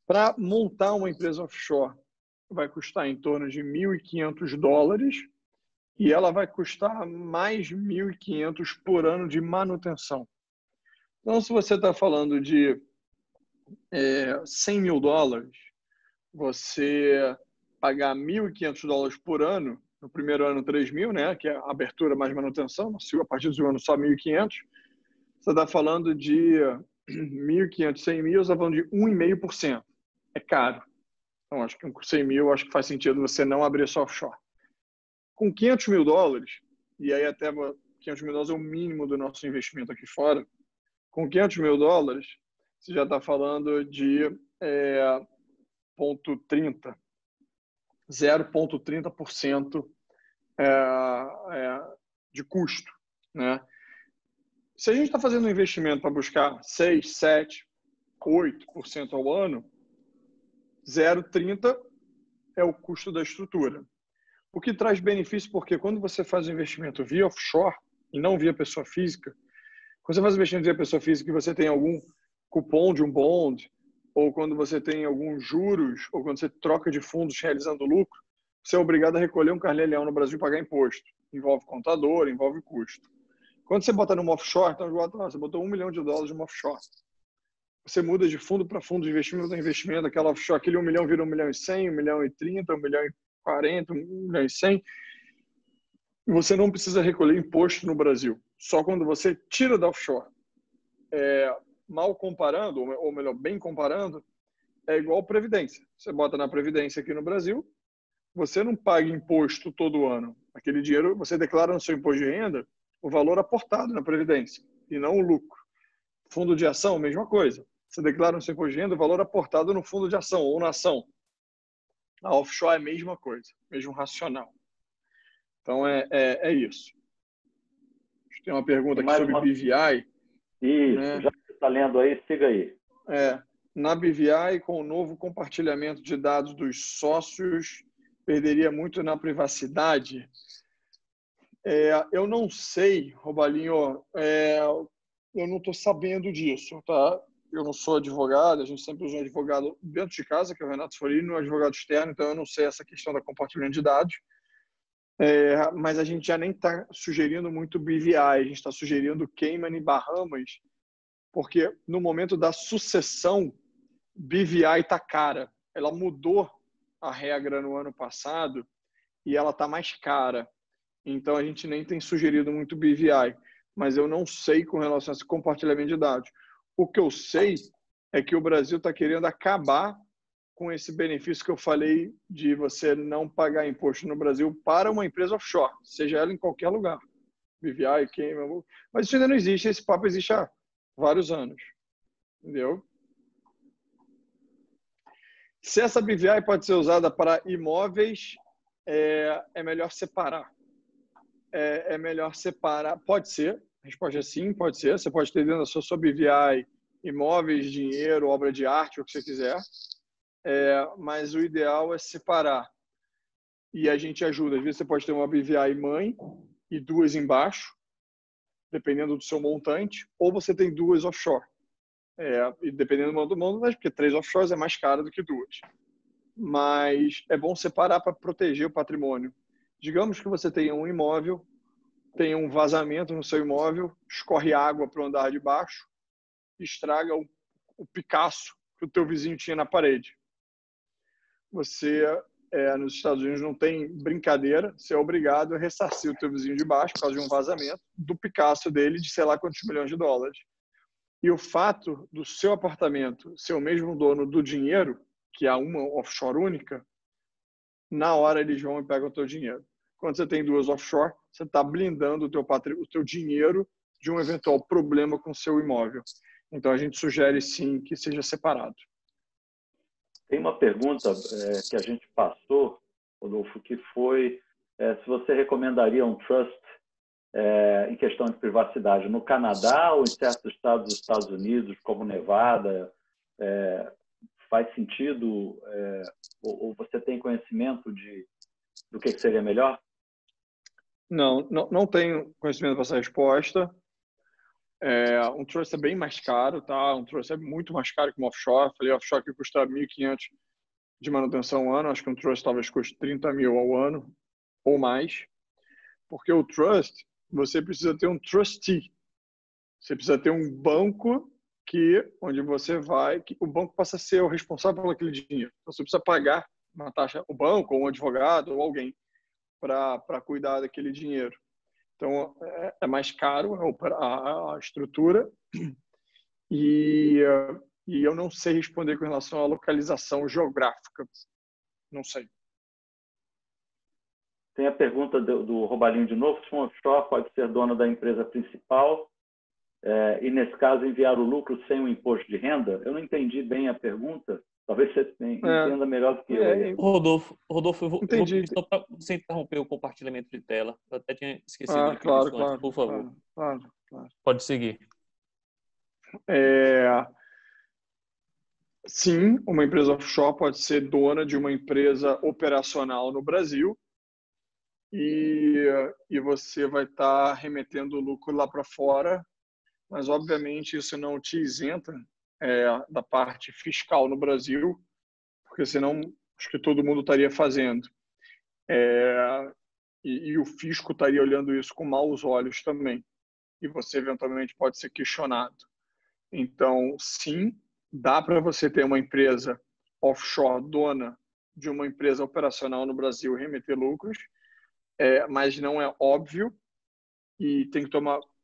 S2: Para montar uma empresa offshore, vai custar em torno de $1.500 e ela vai custar mais $1.500 por ano de manutenção. Então, se você está falando de $100 mil, você pagar $1.500 por ano, no primeiro ano 3 mil, né, que é a abertura mais manutenção, a partir do ano só 1.500, você está falando de 1.500, 100 mil, você está falando de 1,5%. É caro. Então, acho que com 100 mil, acho que faz sentido você não abrir só offshore. Com $500 mil, e aí até $500 mil é o mínimo do nosso investimento aqui fora, com $500 mil, você já está falando de 0,30% de custo, né? Se a gente está fazendo um investimento para buscar 6, 7, 8% ao ano, 0,30% é o custo da estrutura. O que traz benefício, porque quando você faz o investimento via offshore e não via pessoa física, quando você faz o investimento via pessoa física e você tem algum cupom de um bond, ou quando você tem alguns juros, ou quando você troca de fundos realizando lucro, você é obrigado a recolher um carnê-leão no Brasil e pagar imposto. Envolve contador, envolve custo. Quando você bota numa offshore, então você botou $1 milhão numa offshore. Você muda de fundo para fundo de investimento a investimento, aquela offshore, aquele 1 milhão vira 1.100.000, 1.030.000, 1.040.000, 1.100.000. E você não precisa recolher imposto no Brasil. Só quando você tira da offshore. Mal comparando, ou melhor, bem comparando, é igual Previdência. Você bota na Previdência aqui no Brasil, você não paga imposto todo ano. Aquele dinheiro, você declara no seu imposto de renda o valor aportado na Previdência, e não o lucro. Fundo de ação, mesma coisa. Você declara no seu imposto de renda o valor aportado no fundo de ação ou na ação. A offshore é a mesma coisa, mesmo racional. Então, é isso. Tem uma pergunta aqui sobre BVI.
S1: Isso, né? Já que você está lendo aí, siga aí.
S2: Na BVI, com o novo compartilhamento de dados dos sócios, perderia muito na privacidade? Eu não sei, Robalinho, eu não estou sabendo disso, tá? Eu não sou advogado, a gente sempre usa um advogado dentro de casa, que é o Renato Sforino, um advogado externo, então eu não sei essa questão da compartilhamento de dados. Mas a gente já nem está sugerindo muito BVI, a gente está sugerindo Cayman e Bahamas, porque no momento da sucessão, BVI está cara. Ela mudou a regra no ano passado e ela está mais cara. Então, a gente nem tem sugerido muito BVI, mas eu não sei com relação a esse compartilhamento de dados. O que eu sei é que o Brasil está querendo acabar com esse benefício que eu falei de você não pagar imposto no Brasil para uma empresa offshore, seja ela em qualquer lugar. BVI, Cayman, mas isso ainda não existe, esse papo existe há vários anos. Entendeu? Se essa BVI pode ser usada para imóveis, é melhor separar. É melhor separar. Pode ser, a resposta é sim, pode ser. Você pode ter dentro da sua BVI imóveis, dinheiro, obra de arte, o que você quiser. Mas o ideal é separar. E a gente ajuda. Às vezes você pode ter uma BVI mãe e duas embaixo, dependendo do seu montante, ou você tem duas offshore. E dependendo do montante, porque 3 offshores é mais caro do que 2. Mas é bom separar para proteger o patrimônio. Digamos que você tenha um imóvel, tenha um vazamento no seu imóvel, escorre água para o andar de baixo, estraga o Picasso que o teu vizinho tinha na parede. Você, nos Estados Unidos, não tem brincadeira, você é obrigado a ressarcir o teu vizinho de baixo, por causa de um vazamento, do Picasso dele de sei lá quantos milhões de dólares. E o fato do seu apartamento ser o mesmo dono do dinheiro, que há uma offshore única, na hora eles vão e pegam o teu dinheiro. Quando você tem duas offshore, você está blindando o teu dinheiro de um eventual problema com o seu imóvel. Então, a gente sugere, sim, que seja separado.
S1: Tem uma pergunta que a gente passou, Rodolfo, que foi se você recomendaria um trust em questão de privacidade no Canadá ou em certos estados dos Estados Unidos, como Nevada, faz sentido? Ou você tem conhecimento do que seria melhor?
S2: Não tenho conhecimento para essa resposta. Um trust é bem mais caro, tá? Um trust é muito mais caro que um offshore. Falei offshore que custa 1.500 de manutenção ao ano. Acho que um trust talvez custe 30 mil ao ano ou mais. Porque o trust, você precisa ter um trustee. Você precisa ter um banco onde você vai, que o banco passa a ser o responsável por aquele dinheiro. Então, você precisa pagar uma taxa, o banco, ou um advogado, ou alguém, para cuidar daquele dinheiro. Então, é mais caro a estrutura e eu não sei responder com relação à localização geográfica. Não sei.
S1: Tem a pergunta do Robalinho de novo. Se um offshore pode ser dono da empresa principal e, nesse caso, enviar o lucro sem o imposto de renda? Eu não entendi bem a pergunta. Talvez você entenda melhor do que eu.
S3: Rodolfo, eu vou
S2: Entendi.
S3: pedir só para você interromper o compartilhamento de tela. Eu até tinha esquecido de pedir isso antes, por favor.
S2: Claro.
S3: Pode seguir.
S2: Sim, uma empresa offshore pode ser dona de uma empresa operacional no Brasil e você vai estar remetendo o lucro lá para fora, mas, obviamente, isso não te isenta da parte fiscal no Brasil, porque senão acho que todo mundo estaria fazendo. E o fisco estaria olhando isso com maus olhos também. E você, eventualmente, pode ser questionado. Então, sim, dá para você ter uma empresa offshore dona de uma empresa operacional no Brasil e remeter lucros, mas não é óbvio e tem que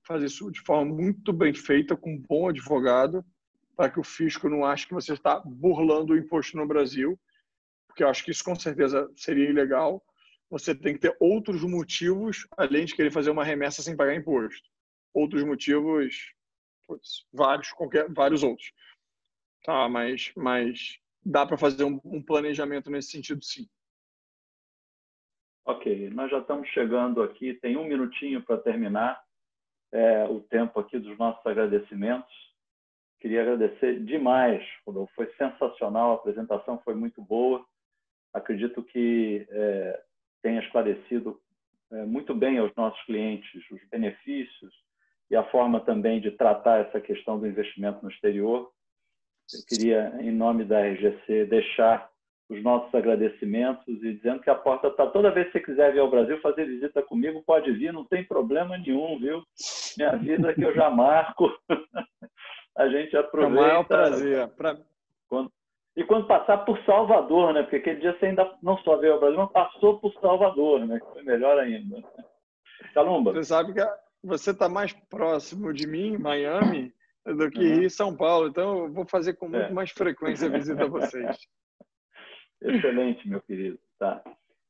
S2: fazer isso de forma muito bem feita, com um bom advogado, para que o fisco não ache que você está burlando o imposto no Brasil, porque eu acho que isso com certeza seria ilegal. Você tem que ter outros motivos, além de querer fazer uma remessa sem pagar imposto. Outros motivos, vários outros. Tá, mas dá para fazer um planejamento nesse sentido, sim.
S1: Ok, nós já estamos chegando aqui, tem 1 minutinho para terminar o tempo aqui dos nossos agradecimentos. Queria agradecer demais, Rodolfo, foi sensacional, a apresentação foi muito boa. Acredito que tenha esclarecido muito bem aos nossos clientes os benefícios e a forma também de tratar essa questão do investimento no exterior. Eu queria, em nome da RGC, deixar os nossos agradecimentos e dizendo que a porta está toda vez que você quiser vir ao Brasil fazer visita comigo, pode vir, não tem problema nenhum, viu? Me avisa que eu já marco. A gente aproveita.
S2: É o maior prazer.
S1: E quando passar por Salvador, né? Porque aquele dia você ainda não só veio ao Brasil, mas passou por Salvador, né? Que foi melhor ainda. Calumba.
S2: Você sabe que você está mais próximo de mim, Miami, do que Rio e São Paulo. Então, eu vou fazer com muito mais frequência a visita a vocês.
S1: Excelente, meu querido. Tá.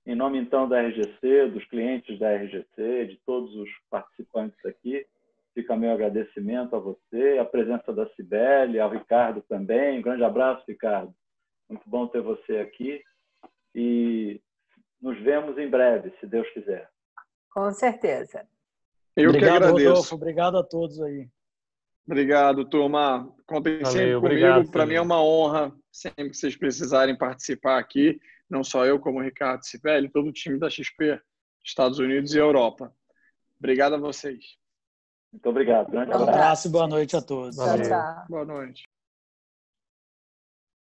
S1: Em nome, então, da RGC, dos clientes da RGC, de todos os participantes aqui, fica meu agradecimento a você, a presença da Cibele, ao Ricardo também. Um grande abraço, Ricardo. Muito bom ter você aqui. E nos vemos em breve, se Deus quiser.
S5: Com certeza.
S2: Eu que agradeço.
S4: Rodolfo. Obrigado a todos aí.
S2: Obrigado, turma. Contem sempre comigo. Para mim é uma honra, sempre que vocês precisarem participar aqui, não só eu, como o Ricardo Cibele, todo o time da XP, Estados Unidos e Europa. Obrigado a vocês.
S1: Muito obrigado. Grande
S4: abraço e boa noite a todos.
S5: Tchau, tchau.
S2: Boa noite.